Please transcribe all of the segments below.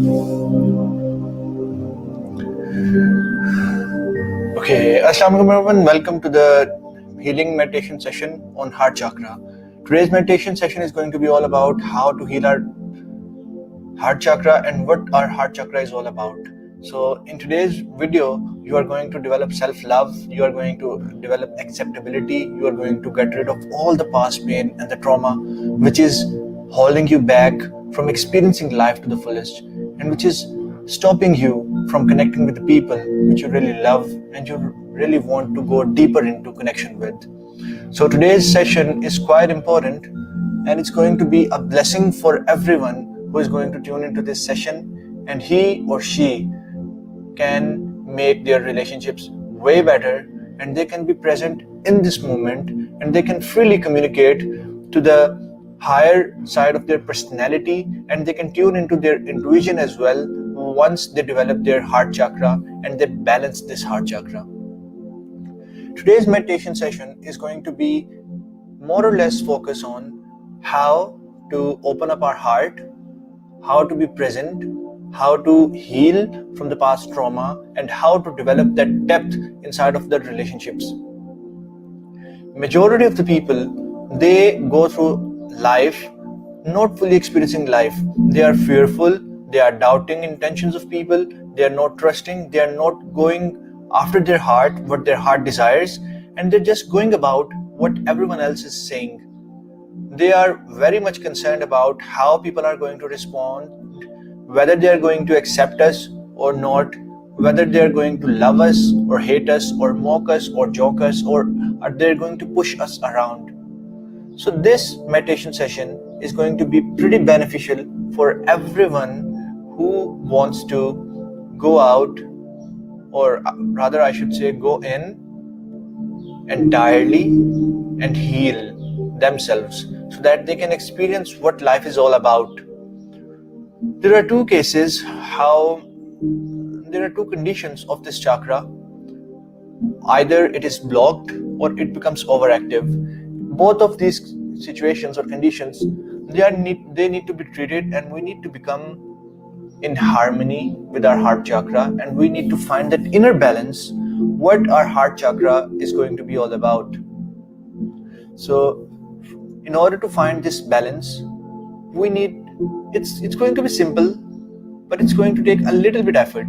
Okay, Assalamu alaikum everyone. Welcome to the healing meditation session on Heart Chakra. Today's meditation session is going to be all about how to heal our Heart Chakra and what our Heart Chakra is all about. So in today's video, you are going to develop self-love, you are going to develop acceptability, you are going to get rid of all the past pain and the trauma which is holding you back from experiencing life to the fullest and which is stopping you from connecting with the people which you really love and you really want to go deeper into connection with. So today's session is quite important and it's going to be a blessing for everyone who is going to tune into this session, and he or she can make their relationships way better and they can be present in this moment and they can freely communicate to the higher side of their personality and they can tune into their intuition as well once they develop their heart chakra and they balance this heart chakra. Today's meditation session is going to be more or less focused on how to open up our heart, how to be present, how to heal from the past trauma, and how to develop that depth inside of the relationships. Majority of the people, they go through life not fully experiencing life. They are fearful, they are doubting intentions of people, they are not trusting, they are not going after their heart, what their heart desires, and they're just going about what everyone else is saying. They are very much concerned about how people are going to respond, whether they are going to accept us or not, whether they are going to love us or hate us or mock us or joke us, or are they going to push us around. So this meditation session is going to be pretty beneficial for everyone who wants to go out, or rather I should say go in entirely and heal themselves so that they can experience what life is all about. There are two cases there are two conditions of this chakra. Either it is blocked or it becomes overactive. Both of these situations or conditions, they need to be treated, and we need to become in harmony with our heart chakra, and we need to find that inner balance, what our heart chakra is going to be all about. So in order to find this balance, we need, it's going to be simple, but it's going to take a little bit effort.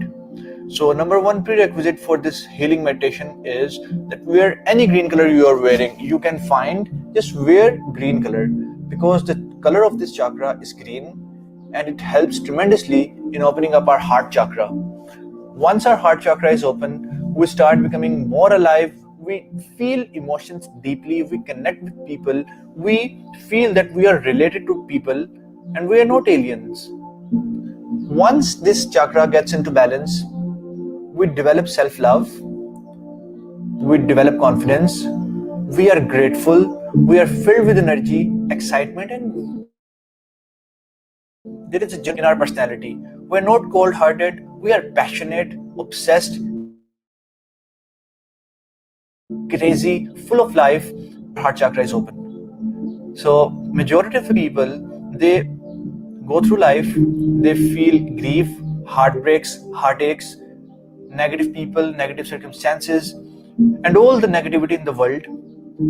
So number one prerequisite for this healing meditation is that wear any green color you are wearing. You can find, just wear green color, because the color of this chakra is green and it helps tremendously in opening up our heart chakra. Once our heart chakra is open, we start becoming more alive, we feel emotions deeply, we connect with people, we feel that we are related to people and we are not aliens. Once this chakra gets into balance, we develop self-love, we develop confidence, we are grateful, we are filled with energy, excitement, and there is a joy in our personality. We are not cold-hearted, we are passionate, obsessed, crazy, full of life. Our heart chakra is open. So majority of the people, they go through life, they feel grief, heartbreaks, heartaches, negative people, negative circumstances, and all the negativity in the world,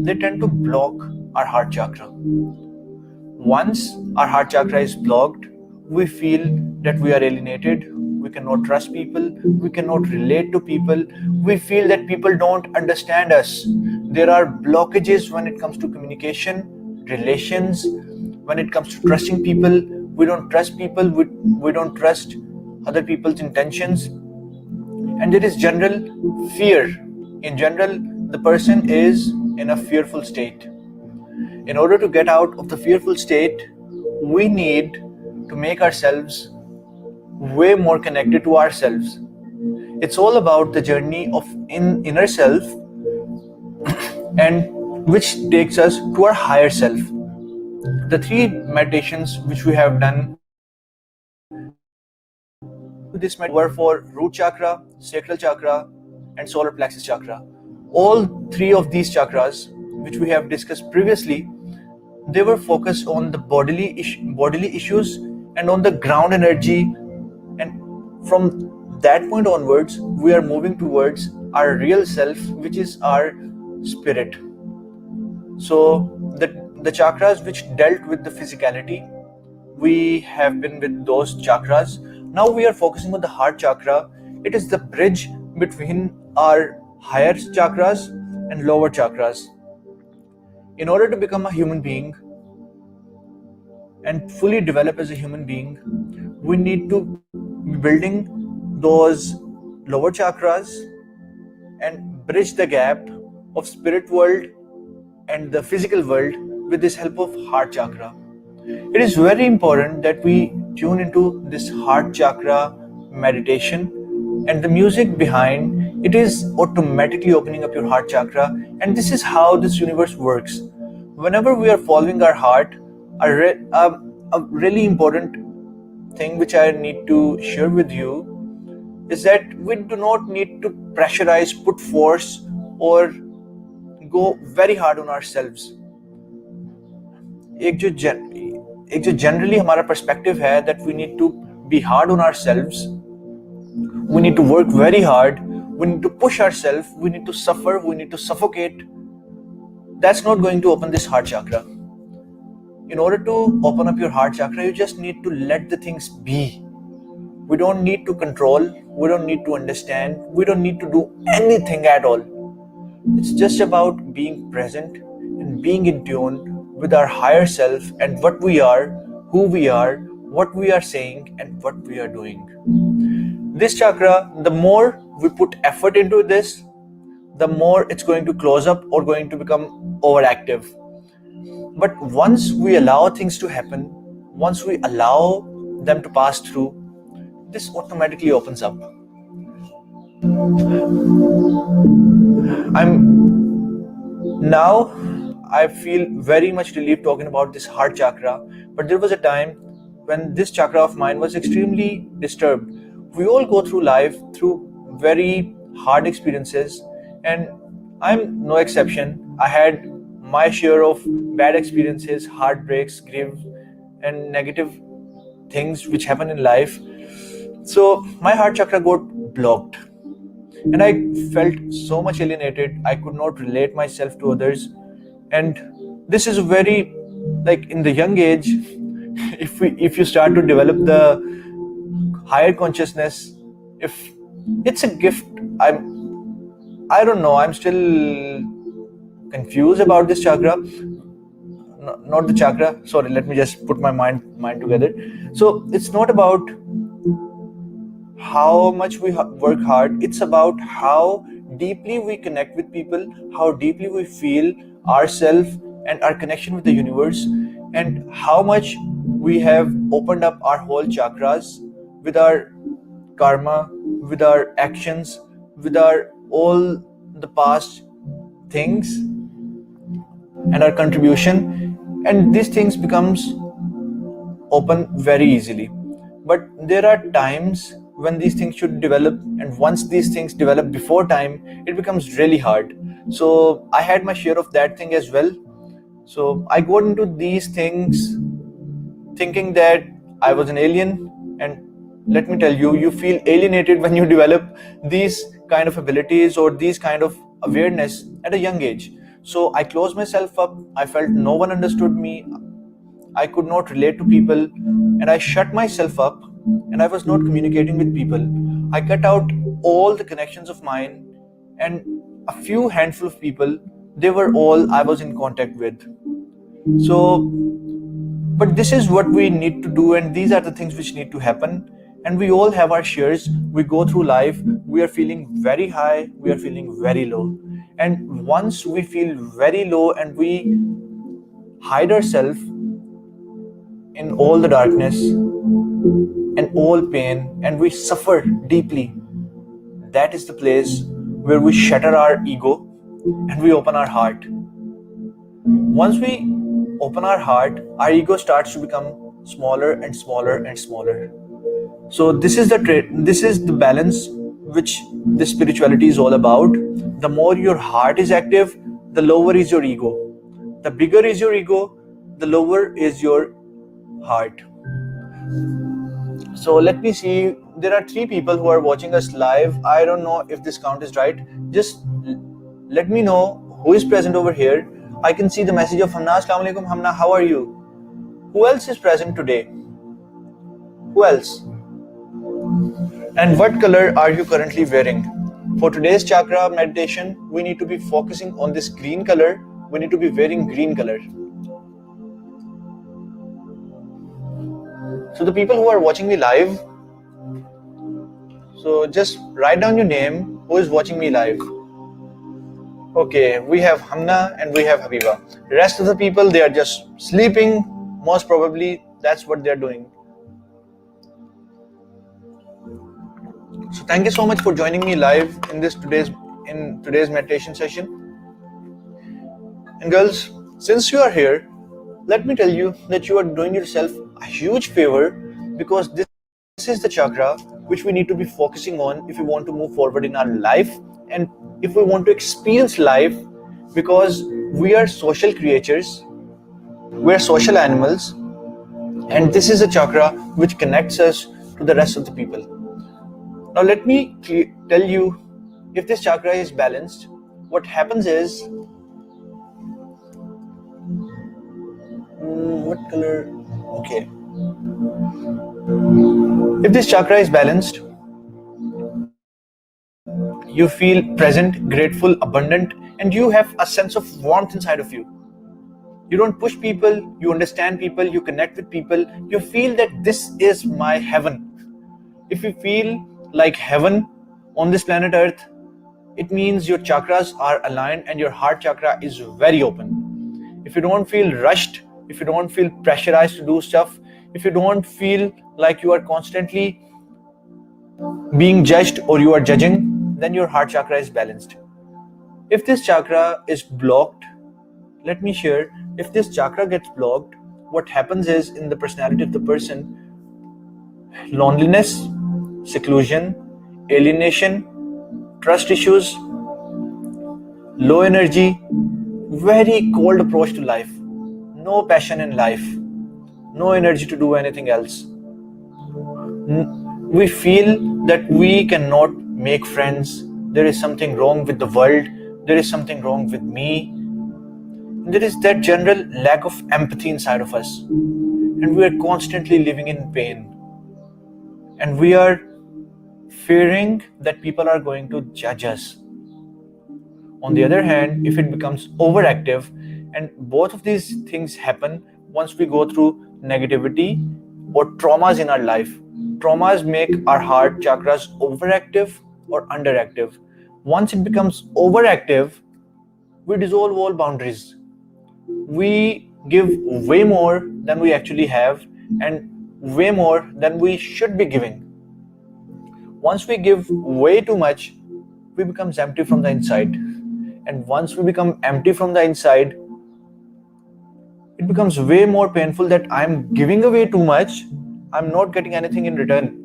they tend to block our heart chakra. Once our heart chakra is blocked, we feel that we are alienated, we cannot trust people, we cannot relate to people, we feel that people don't understand us. There are blockages when it comes to communication, relations, when it comes to trusting people. We don't trust people, we don't trust other people's intentions, and there is general fear. In general, the person is in a fearful state. In order to get out of the fearful state, we need to make ourselves way more connected to ourselves. It's all about the journey of inner self, and which takes us to our higher self. The three meditations which we have done this were for root chakra, sacral chakra, and solar plexus chakra. All three of these chakras, which we have discussed previously, they were focused on the bodily issues and on the ground energy From that point onwards, we are moving towards our real self, which is our spirit. So the chakras which dealt with the physicality, we have been with those chakras. Now we are focusing on the heart chakra. It is the bridge between our higher chakras and lower chakras. In order to become a human being and fully develop as a human being, we need to be building those lower chakras and bridge the gap of spirit world and the physical world with this help of heart chakra. It is very important that we tune into this heart chakra meditation, and the music behind it is automatically opening up your heart chakra. And this is how this universe works. Whenever we are following our heart, a really important thing which I need to share with you is that we do not need to pressurize, put force, or go very hard on ourselves. एक जो generally हमारा perspective है that we need to be hard on ourselves, we need to work very hard, we need to push ourselves, we need to suffer, we need to suffocate. That's not going to open this heart chakra. In order to open up your heart chakra, you just need to let the things be. We don't need to control, we don't need to understand, we don't need to do anything at all. It's just about being present and being in tune with our higher self and what we are, who we are, what we are saying, and what we are doing. This chakra, the more we put effort into this, the more it's going to close up or going to become overactive. But once we allow things to happen, once we allow them to pass through, this automatically opens up. I feel very much relieved talking about this heart chakra, but there was a time when this chakra of mine was extremely disturbed. We all go through life through very hard experiences, and I'm no exception. I had my share of bad experiences, heartbreaks, grief, and negative things which happen in life. So my heart chakra got blocked, and I felt so much alienated. I could not relate myself to others, and this is very, like, in the young age, if you start to develop the higher consciousness, if it's a gift. I don't know, I'm still confused about this chakra. Not the chakra, sorry, let me just put my mind together. So it's not about how much we work hard, it's about how deeply we connect with people, how deeply we feel ourselves and our connection with the universe, and how much we have opened up our whole chakras with our karma, with our actions, with our all the past things and our contribution, and these things becomes open very easily. But there are times when these things should develop, and once these things develop before time, it becomes really hard. So I had my share of that thing as well. So I got into these things thinking that I was an alien, and let me tell you, you feel alienated when you develop these kind of abilities or these kind of awareness at a young age. So I closed myself up, I felt no one understood me, I could not relate to people, and I shut myself up, and I was not communicating with people. I cut out all the connections of mine, and a few handful of people, they were all I was in contact with. So, but this is what we need to do, and these are the things which need to happen. And we all have our shares. We go through life, we are feeling very high, we are feeling very low. And once we feel very low and we hide ourselves in all the darkness and all pain, and we suffer deeply, that is the place where we shatter our ego and we open our heart. Once we open our heart, our ego starts to become smaller and smaller and smaller. So this is the balance which this spirituality is all about. The more your heart is active, the lower is your ego. The bigger is your ego, the lower is your heart. So let me see. There are 3 people who are watching us live. I don't know if this count is right. Just let me know who is present over here. I can see the message of Hamna. Assalamu alaikum, Hamna. How are you? Who else is present today? Who else? And what color are you currently wearing? For today's chakra meditation, we need to be focusing on this green color. We need to be wearing green color. So the people who are watching me live, so just write down your name, who is watching me live. Okay, we have Hamna and we have Habiba. The rest of the people, they are just sleeping. Most probably, that's what they're doing. So thank you so much for joining me live in today's meditation session. And girls, since you are here, let me tell you that you are doing yourself a huge favor, because this is the chakra which we need to be focusing on if we want to move forward in our life and if we want to experience life, because we are social creatures, we are social animals, and this is a chakra which connects us to the rest of the people. Now let me tell you, if this chakra is balanced, what happens is, what color? Okay. If this chakra is balanced, you feel present, grateful, abundant, and you have a sense of warmth inside of you. You don't push people, you understand people, you connect with people, you feel that this is my heaven. If you feel like heaven on this planet Earth, it means your chakras are aligned and your heart chakra is very open. If you don't feel rushed, if you don't feel pressurized to do stuff, if you don't feel like you are constantly being judged or you are judging, then your heart chakra is balanced. If this chakra is blocked, let me share, if this chakra gets blocked, what happens is, in the personality of the person, loneliness, seclusion, alienation, trust issues, low energy, very cold approach to life, no passion in life, no energy to do anything else. We feel that we cannot make friends. There is something wrong with the world. There is something wrong with me. There is that general lack of empathy inside of us. And we are constantly living in pain. And we are fearing that people are going to judge us. On the other hand, if it becomes overactive, and both of these things happen once we go through negativity or traumas in our life. Traumas make our heart chakras overactive or underactive. Once it becomes overactive, we dissolve all boundaries. We give way more than we actually have and way more than we should be giving. Once we give way too much, we become empty from the inside. And once we become empty from the inside, it becomes way more painful that I'm giving away too much, I'm not getting anything in return.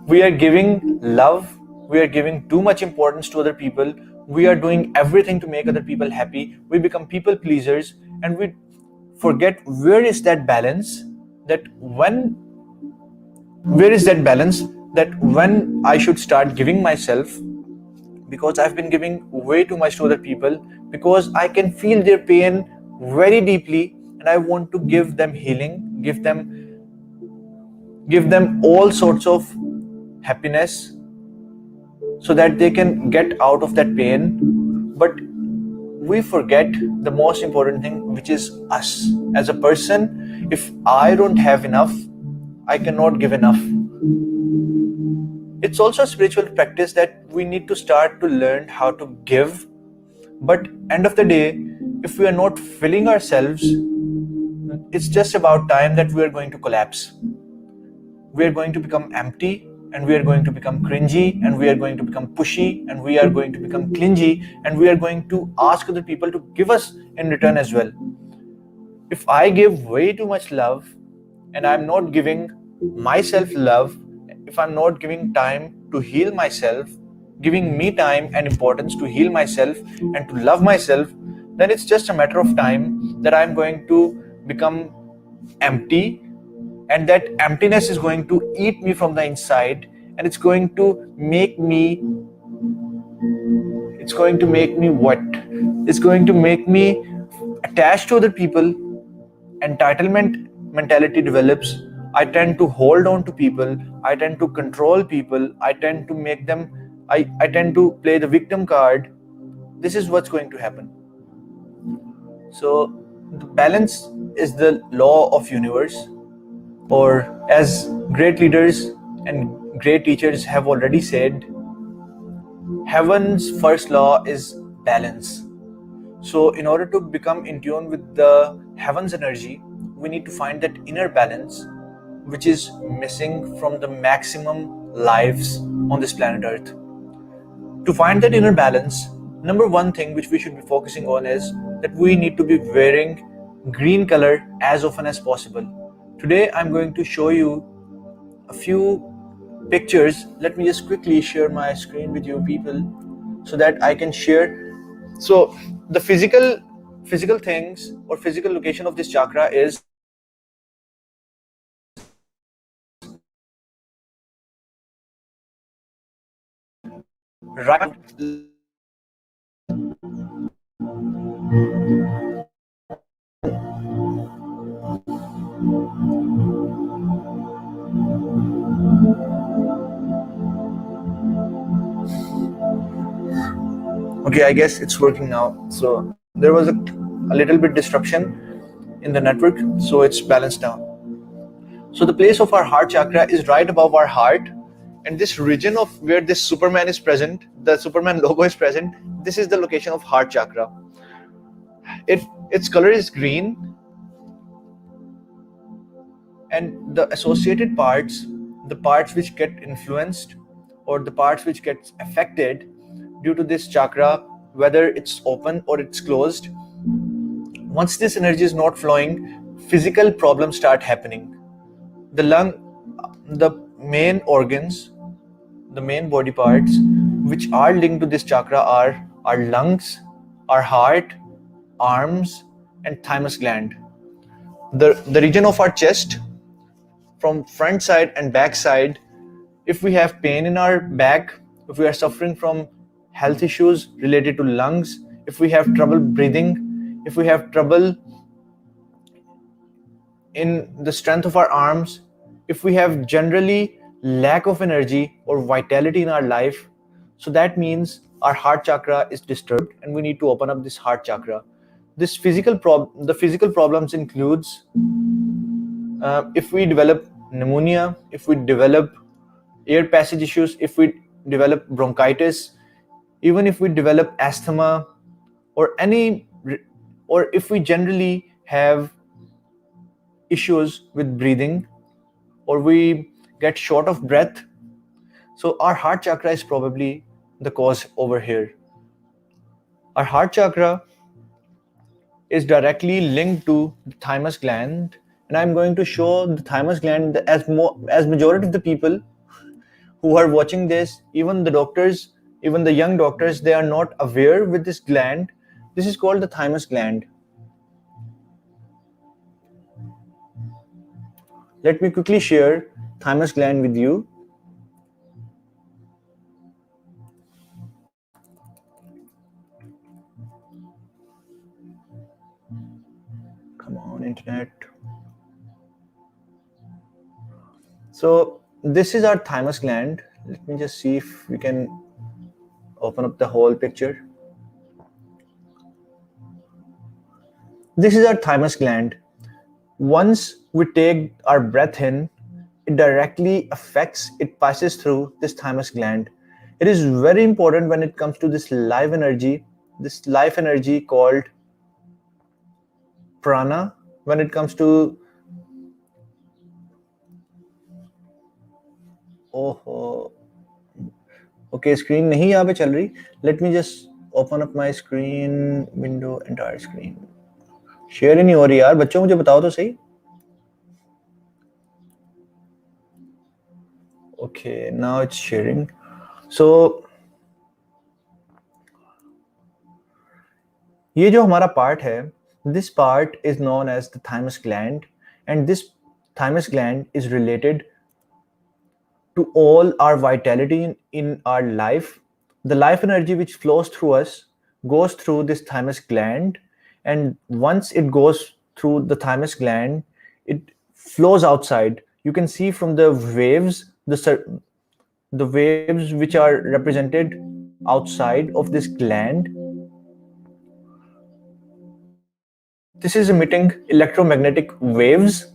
We are giving love, we are giving too much importance to other people, we are doing everything to make other people happy, we become people pleasers, and we forget where is that balance, that when I should start giving myself, because I've been giving way too much to other people, because I can feel their pain very deeply and I want to give them healing, give them all sorts of happiness so that they can get out of that pain. But we forget the most important thing, which is us as a person. If I don't have enough, I cannot give enough. It's also a spiritual practice that we need to start to learn how to give. But end of the day, if we are not filling ourselves, it's just about time that we are going to collapse. We are going to become empty, and we are going to become cringy, and we are going to become pushy, and we are going to become clingy, and we are going to ask other people to give us in return as well. If I give way too much love and I'm not giving myself love, if I'm not giving time to heal myself, giving me time and importance to heal myself and to love myself, then it's just a matter of time that I'm going to become empty, and that emptiness is going to eat me from the inside, and it's going to make me what? It's going to make me attached to other people. Entitlement mentality develops. I tend to hold on to people. I tend to control people. I tend to play the victim card. This is what's going to happen. So the balance is the law of universe, or as great leaders and great teachers have already said, heaven's first law is balance. So, in order to become in tune with the heaven's energy, we need to find that inner balance which is missing from the maximum lives on this planet Earth. To find that inner balance, number one thing which we should be focusing on is that we need to be wearing green color as often as possible. Today, I'm going to show you a few pictures. Let me just quickly share my screen with you people so that I can share. So the physical things or physical location of this chakra is right. Okay, I guess it's working now. So there was a little bit disruption in the network, so it's balanced now. So the place of our heart chakra is right above our heart, and this region of where this Superman is present, the Superman logo is present, this is the location of heart chakra. Its color is green, and the associated parts, the parts which get influenced or the parts which get affected due to this chakra, whether it's open or it's closed, once this energy is not flowing, physical problems start happening. The lung, the main organs, the main body parts which are linked to this chakra are our lungs, our heart, arms, and thymus gland. The region of our chest, from front side and back side, if we have pain in our back, if we are suffering from health issues related to lungs, if we have trouble breathing, if we have trouble in the strength of our arms, if we have generally lack of energy or vitality in our life, so that means our heart chakra is disturbed and we need to open up this heart chakra. The physical problems includes if we develop pneumonia, if we develop air passage issues, if we develop bronchitis, even if we develop asthma, or any, or if we generally have issues with breathing, or we get short of breath, so our heart chakra is probably the cause over here. Our heart chakra is directly linked to the thymus gland, and I'm going to show the thymus gland as majority of the people who are watching this, even the doctors, even the young doctors, they are not aware with this gland. This is called the thymus gland. Let me quickly share thymus gland with you. Come on, internet. So this is our thymus gland. Let me just see if we can open up the whole picture. This is our thymus gland. Once we take our breath in, it directly affects, it passes through this thymus gland. It is very important when it comes to this life energy called prana. When it comes to, oh, okay, screen नहीं यहाँ पे चल रही. Let me just open up my screen window, entire screen. Share ही नहीं हो रही यार, बच्चों मुझे बताओ तो सही. Okay, now it's sharing. So ये जो हमारा पार्ट है, this part is known as the thymus gland, and thymus gland is related to all our vitality in our life. The life energy which flows through us goes through this thymus gland, and once it goes through the thymus gland, it flows outside. You can see from the waves, the waves which are represented outside of this gland. This is emitting electromagnetic waves,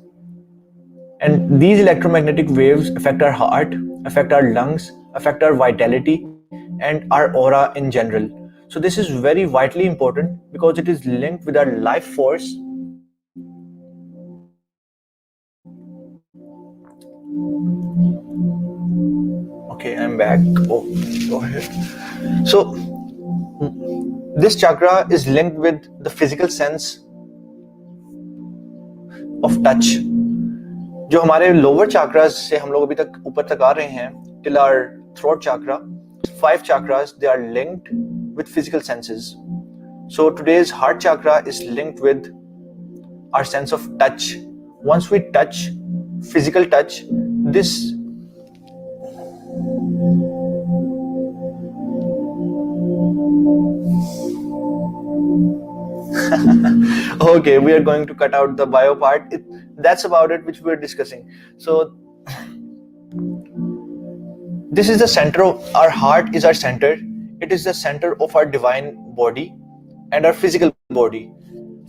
and these electromagnetic waves affect our heart, affect our lungs, affect our vitality, and our aura in general. So this is very vitally important because it is linked with our life force. Okay, I'm back. Oh, go ahead. So this chakra is linked with the physical sense of touch. जो हमारे lower chakras से हम लोग अभी तक ऊपर तक आ रहे हैं till our throat chakra, 5 chakras, they are linked with physical senses. So today's heart chakra is linked with our sense of touch. Once we touch, physical touch, this okay, we are going to cut out the bio part. That's about it, which we're discussing. So this is the center of our heart, is our center. It is the center of our divine body and our physical body.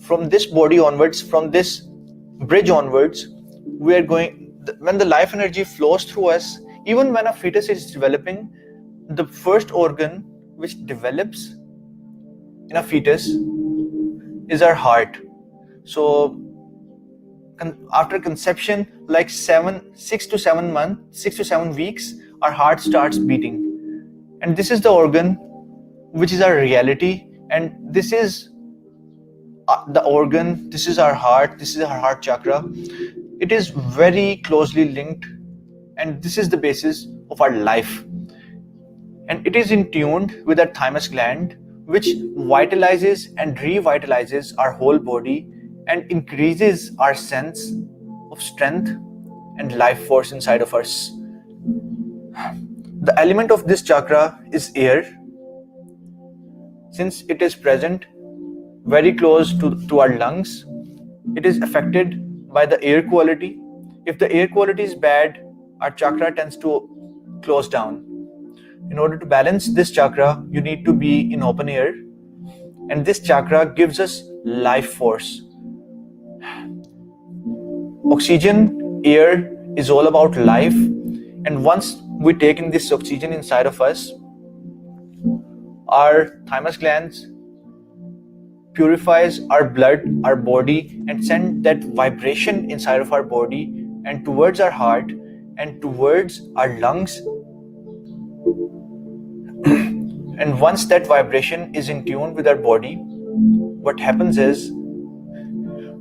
From this body onwards, from this bridge onwards, we are going, when the life energy flows through us, even when a fetus is developing, the first organ which develops in a fetus is our heart. So after conception, like 6 to 7 weeks, our heart starts beating, and this is the organ which is our reality, and this is the organ, this is our heart, this is our heart chakra. It is very closely linked, and this is the basis of our life, and it is in tuned with our thymus gland, which vitalizes and revitalizes our whole body and increases our sense of strength and life force inside of us. The element of this chakra is air. Since it is present very close to our lungs, it is affected by the air quality. If the air quality is bad, our chakra tends to close down. In order to balance this chakra, you need to be in open air, and this chakra gives us life force. Oxygen, air is all about life, and once we take in this oxygen inside of us, our thymus glands purifies our blood, our body, and send that vibration inside of our body and towards our heart and towards our lungs. And once that vibration is in tune with our body, what happens is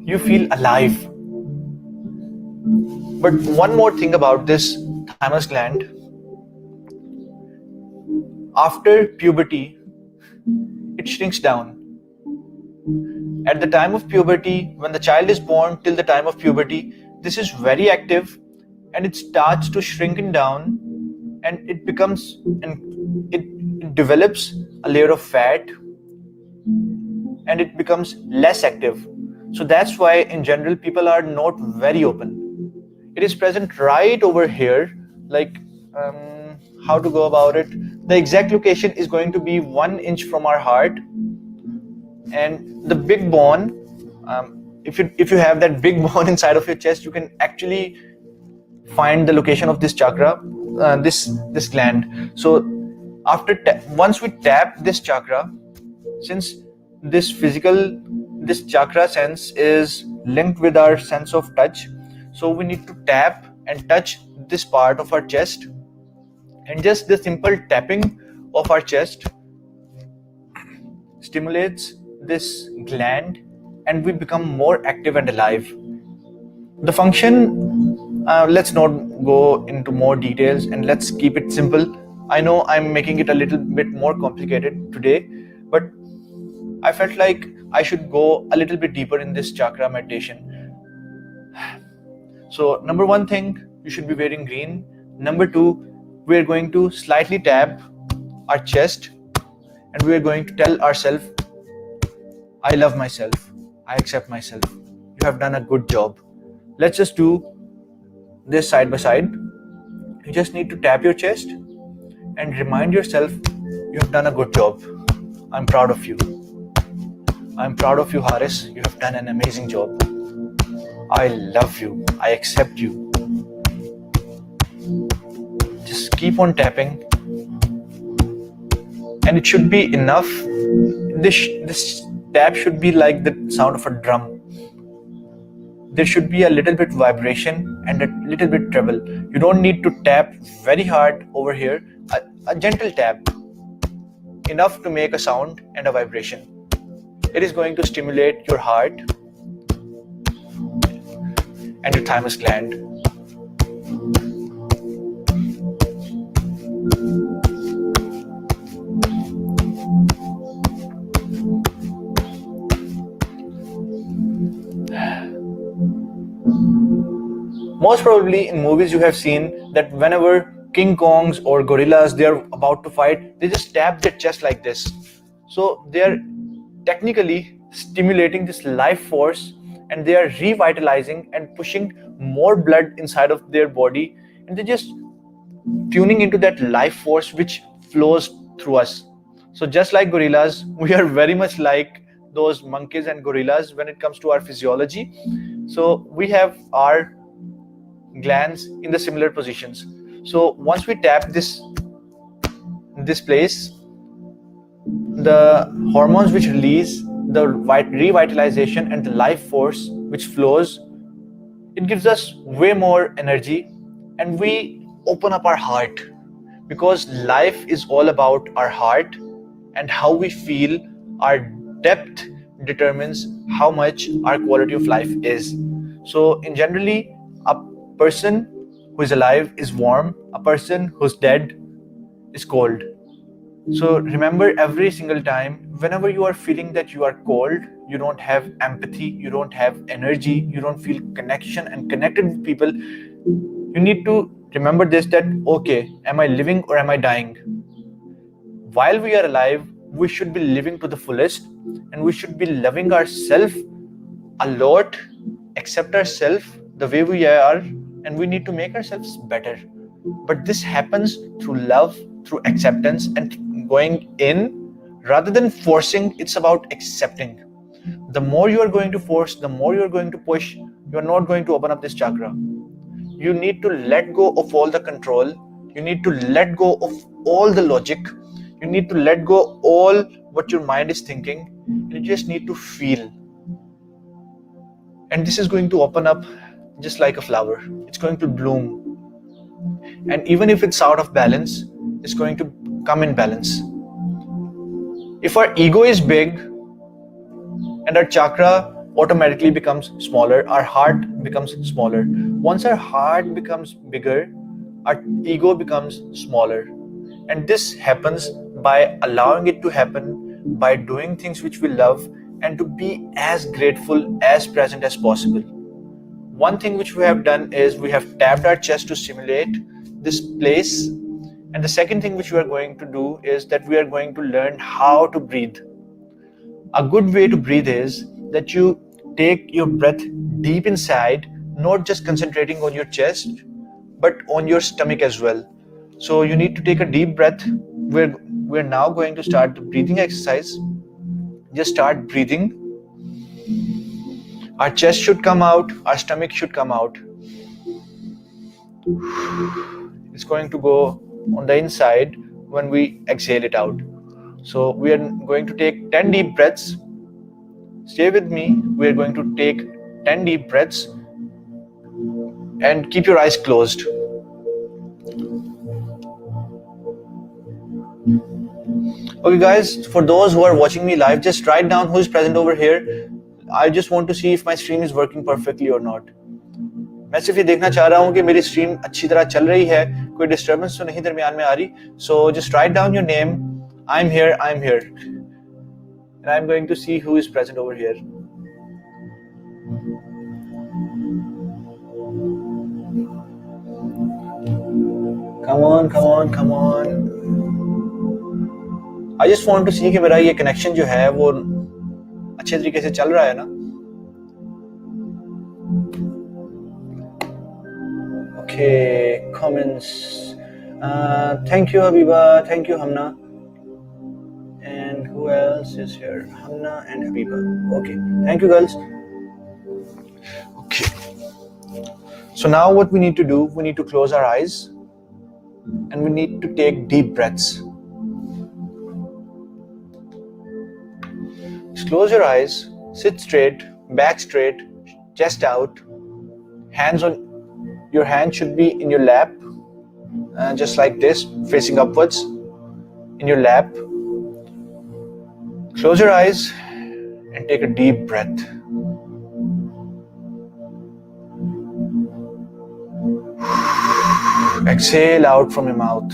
you feel alive. But one more thing about this thymus gland: after puberty, it shrinks down. At the time of puberty, when the child is born till the time of puberty, this is very active, and it starts to shrinking down, and it becomes, and it develops a layer of fat, and it becomes less active. So that's why in general people are not very open. It is present right over here, like how to go about it. The exact location is going to be 1 inch from our heart, and the big bone, if you have that big bone inside of your chest, you can actually find the location of this chakra, this gland. So once we tap this chakra, since this chakra sense is linked with our sense of touch, so we need to tap and touch this part of our chest, and just the simple tapping of our chest stimulates this gland, and we become more active and alive. The function, let's not go into more details, and let's keep it simple. I know I'm making it a little bit more complicated today, but I felt like I should go a little bit deeper in this chakra meditation. So number one thing, you should be wearing green. Number two, we're going to slightly tap our chest and we're going to tell ourselves, I love myself. I accept myself. You have done a good job. Let's just do this side by side. You just need to tap your chest and remind yourself, you have done a good job. I'm proud of you. I'm proud of you, Haris. You have done an amazing job. I love you. I accept you. Just keep on tapping. And it should be enough. This tap should be like the sound of a drum. There should be a little bit vibration and a little bit treble. You don't need to tap very hard over here. A gentle tap, enough to make a sound and a vibration. It is going to stimulate your heart and your thymus gland. Most probably in movies you have seen that whenever King Kongs or gorillas, they are about to fight, they just tap their chest like this. So they are technically stimulating this life force and they are revitalizing and pushing more blood inside of their body, and they're just tuning into that life force which flows through us. So just like gorillas, we are very much like those monkeys and gorillas when it comes to our physiology. So we have our glands in the similar positions. So once we tap this place, the hormones which release the revitalization and the life force which flows, it gives us way more energy and we open up our heart, because life is all about our heart and how we feel. Our depth determines how much our quality of life is. So in generally, a person who is alive is warm, a person who's dead is cold. So remember, every single time whenever you are feeling that you are cold, you don't have empathy, you don't have energy, you don't feel connection and connected with people, you need to remember this, that okay, am I living or am I dying? While we are alive, we should be living to the fullest and we should be loving ourselves a lot, accept ourselves the way we are, and we need to make ourselves better. But this happens through love, through acceptance, and going in rather than forcing. It's about accepting. The more you are going to force, the more you are going to push, you are not going to open up this chakra. You need to let go of all the control. You need to let go of all the logic. You need to let go all what your mind is thinking. You just need to feel. And this is going to open up just like a flower. It's going to bloom. And even if it's out of balance, it's going to come in balance. If our ego is big and our chakra automatically becomes smaller, our heart becomes smaller. Once our heart becomes bigger, our ego becomes smaller. And this happens by allowing it to happen, by doing things which we love, and to be as grateful, as present as possible. One thing which we have done is we have tapped our chest to simulate this place. And the second thing which we are going to do is that we are going to learn how to breathe. A good way to breathe is that you take your breath deep inside, not just concentrating on your chest, but on your stomach as well. So you need to take a deep breath. We're now going to start the breathing exercise. Just start breathing. Our chest should come out, our stomach should come out. It's going to go on the inside when we exhale it out. So we are going to take 10 deep breaths. Stay with me. We are going to take 10 deep breaths and keep your eyes closed. Okay guys, for those who are watching me live, just write down who is present over here. I just want to see if my stream is working perfectly or not. मैं सिर्फ ये देखना चाह रहा हूँ कि मेरी stream अच्छी तरह चल रही है, कोई डिस्टर्बेंस तो नहीं दरमियान में आ रही. So just write down your name. I'm here, and I'm going to see who is present over here. Come on, come on, come on. I just want to see कि मेरा ये connection जो है वो अच्छे तरीके से चल रहा है ना. Okay, comments. Thank you, Habiba. Thank you, Hamna. And who else is here? Hamna and Habiba. Okay, thank you, girls. Okay. So now what we need to do, we need to close our eyes and we need to take deep breaths. Just close your eyes, sit straight, back straight, chest out. Your hands should be in your lap, just like this, facing upwards in your lap. Close your eyes and take a deep breath. Exhale out from your mouth.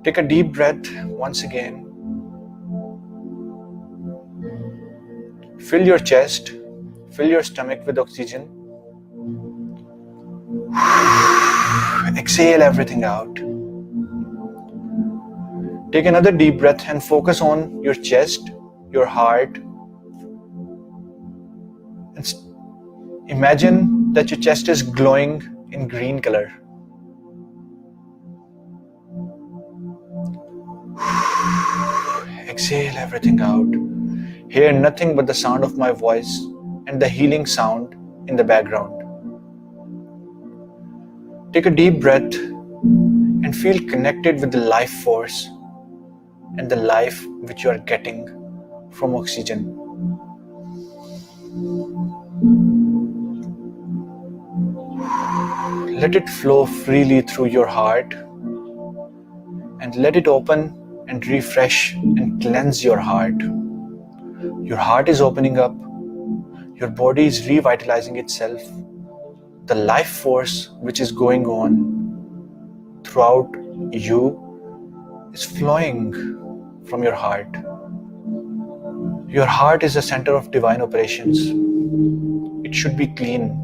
Take a deep breath once again. Fill your chest, fill your stomach with oxygen. Exhale everything out. Take another deep breath and focus on your chest, your heart. And imagine that your chest is glowing in green color. Exhale everything out. Hear nothing but the sound of my voice and the healing sound in the background. Take a deep breath and feel connected with the life force and the life which you are getting from oxygen. Let it flow freely through your heart and let it open and refresh and cleanse your heart. Your heart is opening up, your body is revitalizing itself. The life force which is going on throughout you is flowing from your heart. Your heart is the center of divine operations. It should be clean.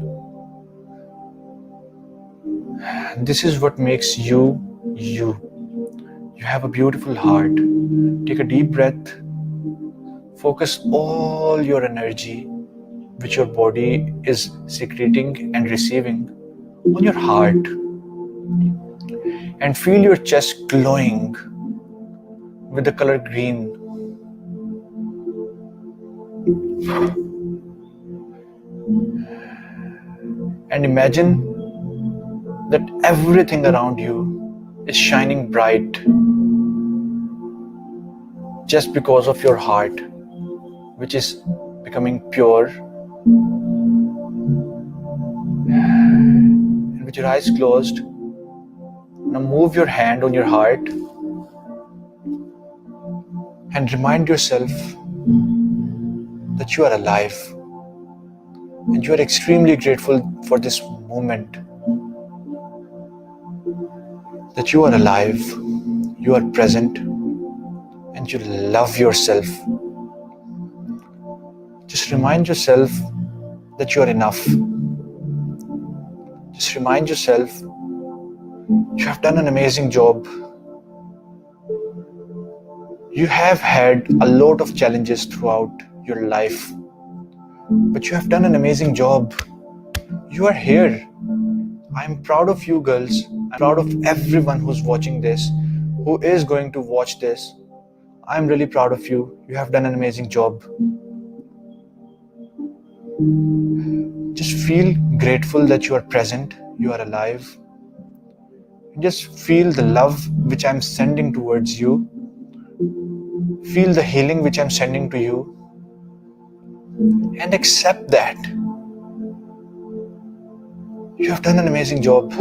This is what makes you, you. You have a beautiful heart. Take a deep breath. Focus all your energy which your body is secreting and receiving on your heart. And feel your chest glowing with the color green. And imagine that everything around you is shining bright just because of your heart, which is becoming pure. And with your eyes closed, now move your hand on your heart and remind yourself that you are alive and you are extremely grateful for this moment. That you are alive, you are present, and you love yourself. Just remind yourself that you are enough. Just remind yourself you have done an amazing job. You have had a lot of challenges throughout your life, but you have done an amazing job. You are here. I'm proud of you, girls. I'm proud of everyone who's watching this, who is going to watch this. I'm really proud of you. You have done an amazing job. Just feel grateful that you are present, you are alive. Just feel the love which I'm sending towards you. Feel the healing which I'm sending to you. And accept that. You have done an amazing job.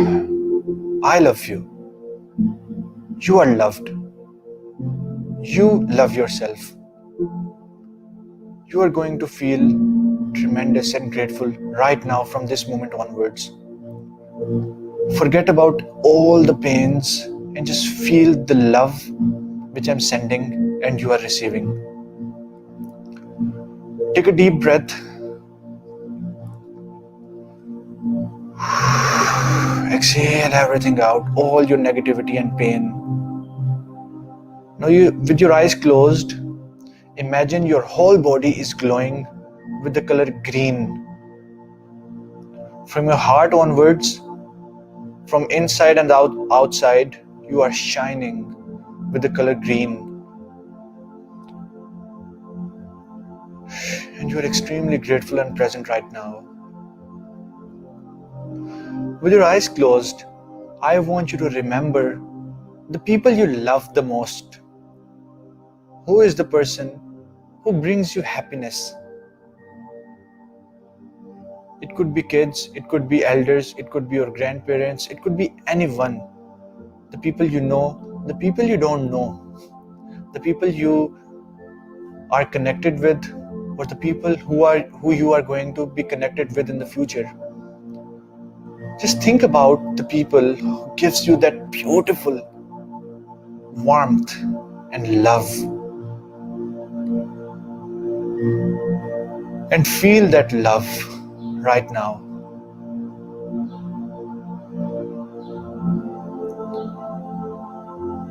I love you. You are loved. You love yourself. You are going to feel tremendous and grateful right now from this moment onwards. Forget about all the pains and just feel the love which I'm sending and you are receiving. Take a deep breath. exhale everything out, all your negativity and pain. Now, with your eyes closed, imagine your whole body is glowing with the color green. From your heart onwards, from inside and outside, you are shining with the color green. And you are extremely grateful and present right now. With your eyes closed, I want you to remember the people you love the most. Who is the person who brings you happiness? It could be kids, it could be elders, it could be your grandparents, it could be anyone. The people you know, the people you don't know, the people you are connected with, or the people who you are going to be connected with in the future. Just think about the people who gives you that beautiful warmth and love, and feel that love right now.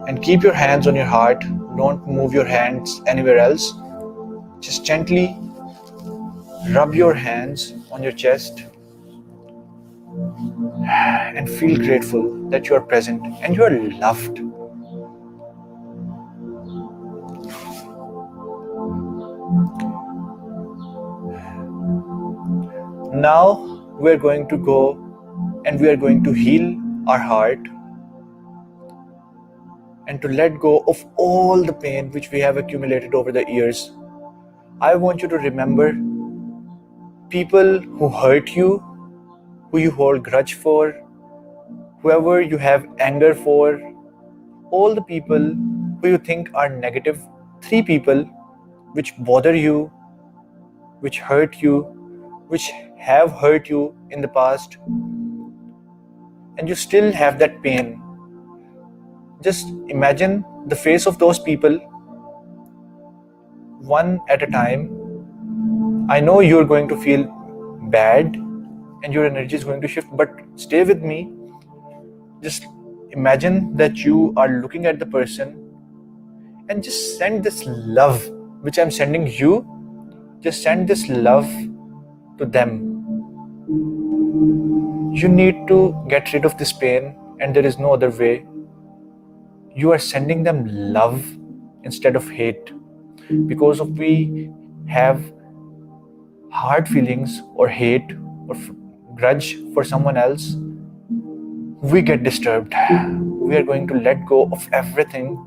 And keep your hands on your heart. Don't move your hands anywhere else. Just gently rub your hands on your chest and feel grateful that you are present and you are loved. Now we are going to go and we are going to heal our heart and to let go of all the pain which we have accumulated over the years. I want you to remember people who hurt you, who you hold grudge for, whoever you have anger for, all the people who you think are negative, 3 people which bother you, which hurt you, which have hurt you in the past, and you still have that pain. Just imagine the face of those people one at a time. I know you're going to feel bad and your energy is going to shift, but stay with me. Just imagine that you are looking at the person and just send this love which I'm sending you. Just send this love to them. You need to get rid of this pain, and there is no other way. You are sending them love instead of hate. Because of we have hard feelings or hate or grudge for someone else, we get disturbed. We are going to let go of everything,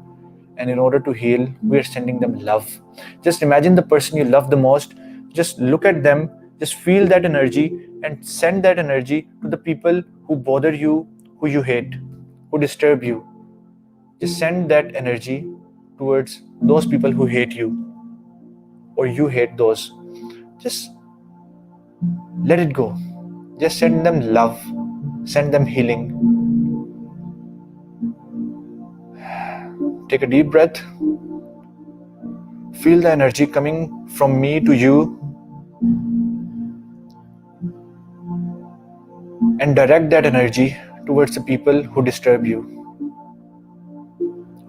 and in order to heal, we are sending them love. Just imagine the person you love the most. Just look at them, just feel that energy and send that energy to the people who bother you, who you hate, who disturb you. Just send that energy towards those people who hate you or you hate those. Just let it go. Just send them love, send them healing. Take a deep breath. Feel the energy coming from me to you, and direct that energy towards the people who disturb you,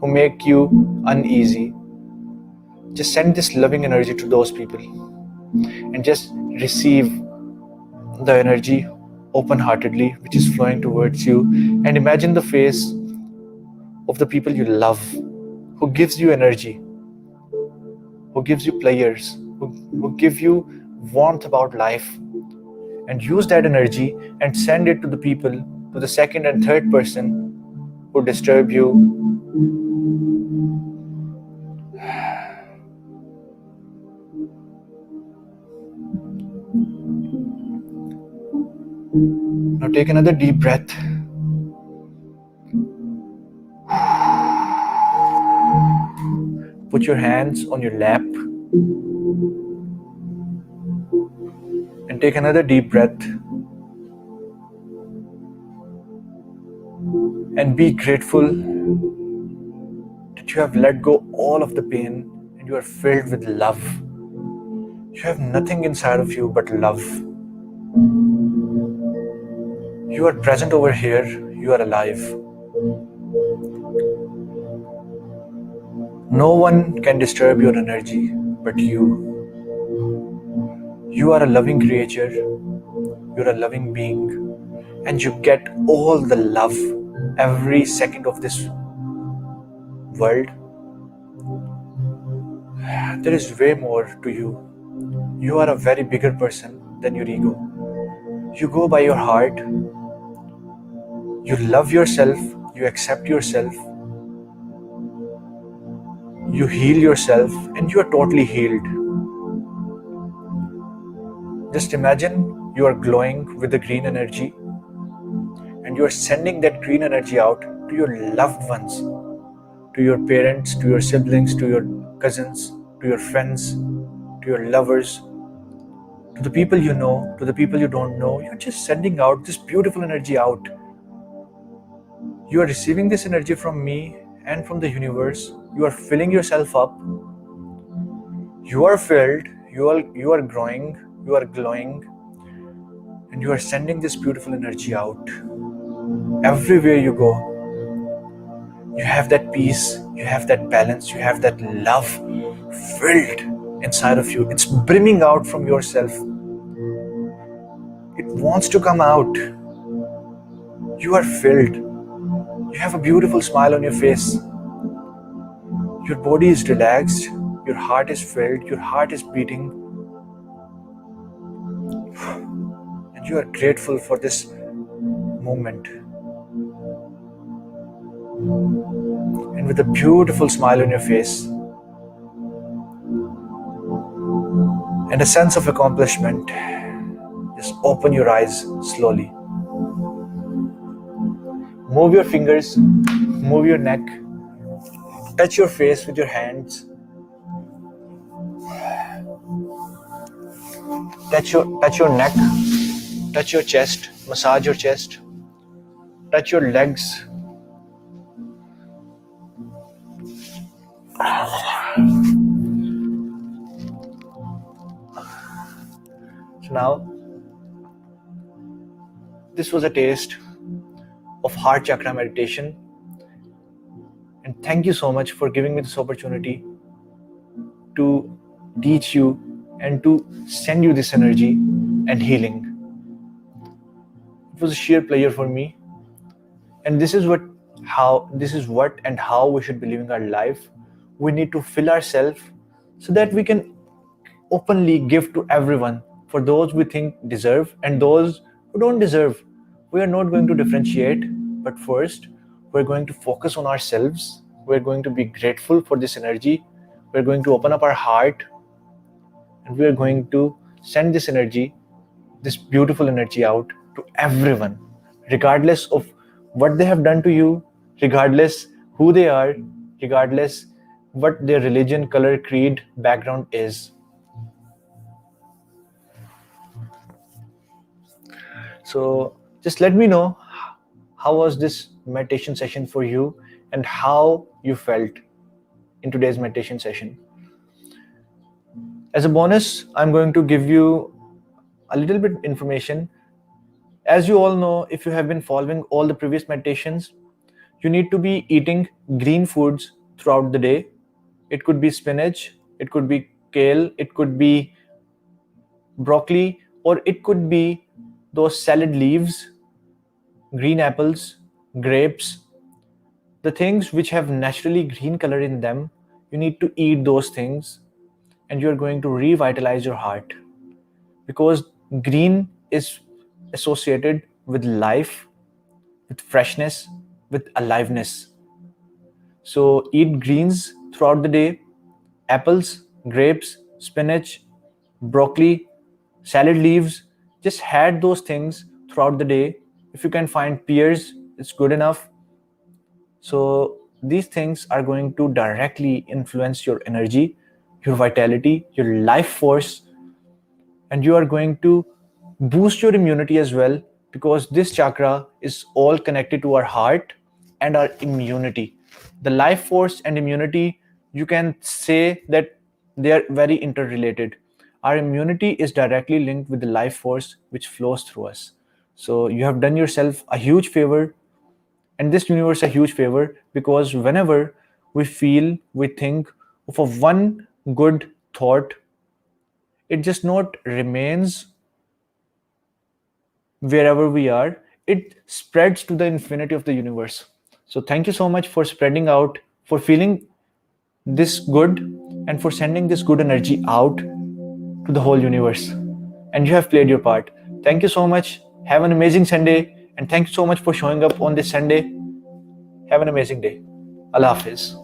who make you uneasy. Just send this loving energy to those people and just receive the energy open-heartedly which is flowing towards you, and imagine the face of the people you love, who gives you energy, who gives you pleasures, who give you warmth about life, and use that energy and send it to the people, to the second and third person who disturb you. Now take another deep breath. Put your hands on your lap and take another deep breath. And be grateful that you have let go all of the pain and you are filled with love. You have nothing inside of you but love. You are present over here. You are alive. No one can disturb your energy but you. You are a loving creature, you're a loving being, and you get all the love every second of this world. There is way more to you. You are a very bigger person than your ego. You go by your heart, you love yourself, you accept yourself, you heal yourself, and you are totally healed. Just imagine you are glowing with the green energy and you are sending that green energy out to your loved ones, to your parents, to your siblings, to your cousins, to your friends, to your lovers, to the people you know, to the people you don't know. You're just sending out this beautiful energy out. You are receiving this energy from me and from the universe. You are filling yourself up. You are filled, you are growing, you are glowing, and you are sending this beautiful energy out. Everywhere you go, you have that peace, you have that balance, you have that love filled inside of you. It's brimming out from yourself. It wants to come out. You are filled. You have a beautiful smile on your face. Your body is relaxed. Your heart is filled. Your heart is beating. And you are grateful for this moment. And with a beautiful smile on your face and a sense of accomplishment, just open your eyes slowly. Move your fingers, move your neck, touch your face with your hands, touch your neck, touch your chest, massage your chest, touch your legs. So now, this was a taste of Heart Chakra meditation. And thank you so much for giving me this opportunity to teach you and to send you this energy and healing. It was a sheer pleasure for me. And this is what and how we should be living our life. We need to fill ourselves so that we can openly give to everyone, for those we think deserve and those who don't deserve. We are not going to differentiate, but first we're going to focus on ourselves. We're going to be grateful for this energy. We're going to open up our heart and we are going to send this energy, this beautiful energy out to everyone, regardless of what they have done to you, regardless who they are, regardless what their religion, color, creed, background is. So just let me know how was this meditation session for you and how you felt in today's meditation session. As a bonus, I'm going to give you a little bit information. As you all know, if you have been following all the previous meditations, you need to be eating green foods throughout the day. It could be spinach, it could be kale, it could be broccoli, or it could be those salad leaves, green apples, grapes, the things which have naturally green color in them. You need to eat those things and you're going to revitalize your heart, because green is associated with life, with freshness, with aliveness. So eat greens throughout the day: apples, grapes, spinach, broccoli, salad leaves. Just add those things throughout the day. If you can find pears, it's good enough. So these things are going to directly influence your energy, your vitality, your life force, and you are going to boost your immunity as well, because this chakra is all connected to our heart and our immunity. The life force and immunity, you can say that they are very interrelated. Our immunity is directly linked with the life force which flows through us. So you have done yourself a huge favor And this universe a huge favor, because whenever we think of a one good thought, it just not remains wherever we are, it spreads to the infinity of the universe. So thank you so much for spreading out, for feeling this good, and for sending this good energy out to the whole universe. And you have played your part. Thank you so much. Have an amazing Sunday. And thank you so much for showing up on this Sunday. Have an amazing day. Allah Hafiz.